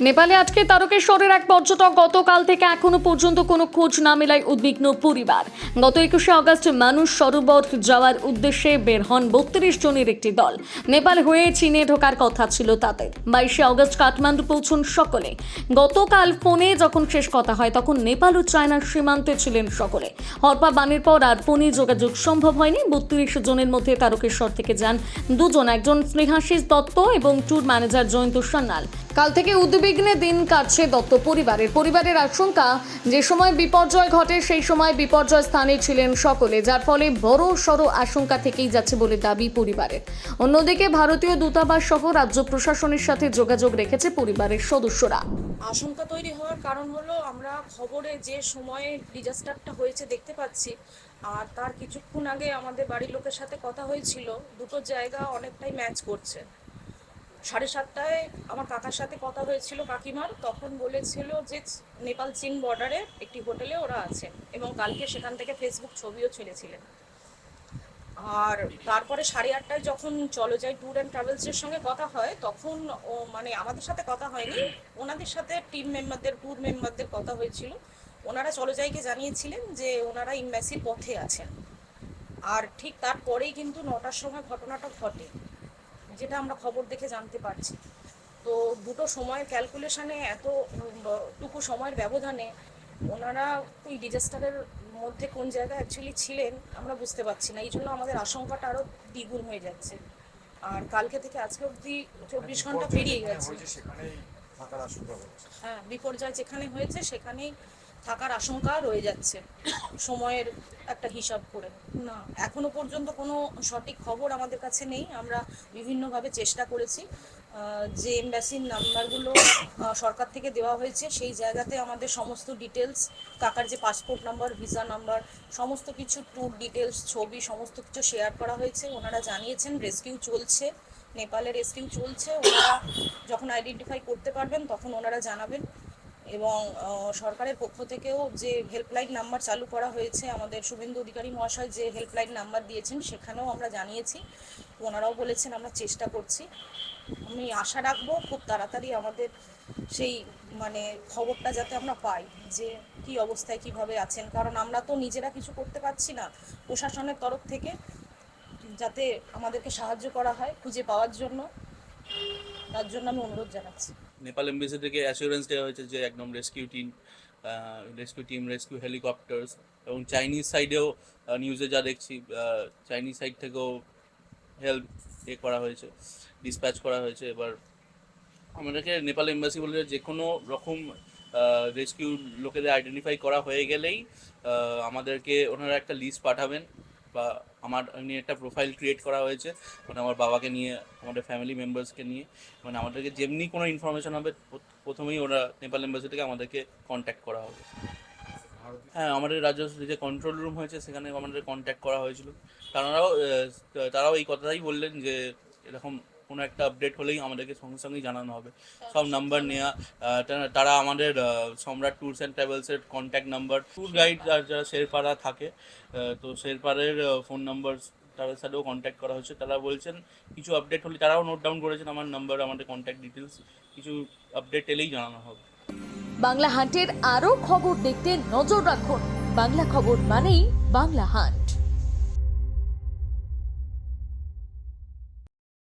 নেপালে আজকে তারকেশ্বরের এক পর্যটক গতকাল থেকে এখনো পর্যন্ত কোনো খোঁজ না মেলায় উদ্বিগ্ন পরিবার। গত 21শে আগস্ট মানুষ সরোবর যাওয়ার উদ্দেশ্যে বের হন 32 জনের একটি দল। নেপাল হয়ে চীনে ঢোকার কথা ছিল তাদের। 22শে আগস্ট কাঠমান্ডু পৌঁছন সকলে। গতকাল ফোনে যখন শেষ কথা হয় তখন নেপাল ও চায়নার সীমান্তে ছিলেন সকলে। হরপা বানের পর আর ফোনে যোগাযোগ সম্ভব হয়নি। 32 জনের মধ্যে তারকেশ্বর থেকে যান দুজন, একজন স্নেহাশিস দত্ত এবং ট্যুর ম্যানেজার জয়ন্ত সান্যাল। কাল থেকে উদ্বিগ্নে দিন কাটছে দত্ত পরিবারের আশঙ্কা, যে সময় বিপর্যয় ঘটে সেই সময় বিপর্যয় স্থানে ছিলেন সকলে, যার ফলে বড় সড় আশঙ্কা থেকেই যাচ্ছে বলে দাবি পরিবারের। অন্যদিকে ভারতীয় দূতাবাস সহ রাজ্য প্রশাসনের সাথে যোগাযোগ রেখেছে পরিবারের সদস্যরা। আশঙ্কা তৈরি হওয়ার কারণ হলো আমরা খবরে যে সময়ে ডিজাস্টারটা হয়েছে দেখতে পাচ্ছি, আর তার কিছুক্ষণ আগে আমাদের বাড়ির লোকের সাথে কথা হয়েছিল, দুটো জায়গা অনেকটাই ম্যাচ করছে। 7:30টায় আমার কাকার সাথে কথা হয়েছিল কাকিমার, তখন বলেছিল যে নেপাল চীন বর্ডারে একটি হোটেলে ওরা আছে এবং কালকে সেখান থেকে ফেসবুক ছবিও ছেড়েছিলেন। আর তারপরে 8:30টায় যখন চলো যাই ট্যুর অ্যান্ড ট্রাভেলসের সঙ্গে কথা হয়, তখন মানে আমাদের সাথে কথা হয়নি, ওনাদের সাথে ট্যুর মেম্বারদের কথা হয়েছিল। ওনারা চলো যাইকে জানিয়েছিলেন যে ওনারা এম্বাসির পথে আছেন। আর ঠিক তারপরেই কিন্তু 9টার সময় ঘটনাটা ঘটে, যেটা আমরা খবর দেখে জানতে পারছি। তো দুটো সময়ের ক্যালকুলেশনে এতটুকু সময়ের ব্যবধানে ওনারা ওই ডিজাস্টারের মধ্যে কোন জায়গায় অ্যাকচুয়ালি ছিলেন আমরা বুঝতে পারছি না। এই জন্য আমাদের আশঙ্কাটা আরও দ্বিগুণ হয়ে যাচ্ছে। আর কালকে থেকে আজকে অবধি 24 ঘন্টা পেরিয়ে গেছে। হ্যাঁ, বিপর্যয় যেখানে হয়েছে সেখানেই থাকার আশঙ্কা রয়ে যাচ্ছে সময়ের একটা হিসাব করে। না, এখনো পর্যন্ত কোনো সঠিক খবর আমাদের কাছে নেই। আমরা বিভিন্নভাবে চেষ্টা করেছি, যে এমবাসির নাম্বারগুলো সরকার থেকে দেওয়া হয়েছে সেই জায়গাতে আমাদের সমস্ত ডিটেলস, কাকার যে পাসপোর্ট নাম্বার, ভিসা নাম্বার, সমস্ত কিছু, ট্যুর ডিটেলস, ছবি, সমস্ত কিছু শেয়ার করা হয়েছে। ওনারা জানিয়েছেন রেস্কিউ চলছে, নেপালে রেস্কিউ চলছে। ওনারা যখন আইডেন্টিফাই করতে পারবেন তখন ওনারা জানাবেন। এবং সরকারের পক্ষ থেকেও যে হেল্পলাইন নাম্বার চালু করা হয়েছে, আমাদের শুভেন্দু অধিকারী মহাশয় যে হেল্পলাইন নাম্বার দিয়েছেন সেখানেও আমরা জানিয়েছি। ওনারাও বলেছেন আমরা চেষ্টা করছি। আমি আশা রাখবো খুব তাড়াতাড়ি আমাদের সেই খবরটা যাতে আমরা পাই যে কি অবস্থায় কিভাবে আছেন, কারণ আমরা তো নিজেরা কিছু করতে পারছি না। প্রশাসনের তরফ থেকে যাতে আমাদেরকে সাহায্য করা হয় খুঁজে পাওয়ার জন্য, তার জন্য আমি অনুরোধ জানাচ্ছি। নেপাল এমবেসি থেকে অ্যাসিওরেন্স দেওয়া হয়েছে যে একদম রেস্কিউ টিম, রেস্কিউ হেলিকপ্টার্স, এবং চাইনিজ সাইডেও নিউজে যা দেখছি চাইনিজ সাইড থেকেও হেল্প করা হয়েছে, ডিসপ্যাচ করা হয়েছে। এবার আমাদেরকে নেপাল এমবাসি বলে যে কোনো রকম রেস্কিউ লোকেদের আইডেন্টিফাই করা হয়ে গেলেই আমাদেরকে ওনারা একটা লিস্ট পাঠাবেন, বা আমার নিয়ে একটা প্রোফাইল ক্রিয়েট করা হয়েছে, আমার বাবাকে নিয়ে, আমাদের ফ্যামিলি মেম্বার্সকে নিয়ে। আমাদেরকে যেমনি কোনো ইনফরমেশন হবে প্রথমেই ওরা নেপাল এমবাসি থেকে আমাদেরকে কন্ট্যাক্ট করা হবে। হ্যাঁ, আমাদের রাজ্য যে কন্ট্রোল রুম হয়েছে সেখানে আমাদের কন্ট্যাক্ট করা হয়েছিল। তারাও এই কথাটাই বললেন যে এরকম কোনো একটা আপডেট হলেই আমাদেরকে সঙ্গে সঙ্গেই জানানো হবে। সব নাম্বার নেওয়া, তারা আমাদের সম্রাট ট্যুরস অ্যান্ড ট্রাভেলসের কন্ট্যাক্ট নাম্বার, ট্যুর গাইড যারা শেরপাড়া থাকে, তো শেরপাড়ের ফোন নাম্বার, তাদের সাথেও কন্ট্যাক্ট করা হয়েছে। তারা বলছেন কিছু আপডেট হলে, তারাও নোট ডাউন করেছেন আমার নাম্বার, আমাদের কন্ট্যাক্ট ডিটেলস, কিছু আপডেট এলেই জানানো হবে। বাংলা হান্টের আরও খবর দেখতে নজর রাখুন। বাংলা খবর মানেই বাংলা হান্ট।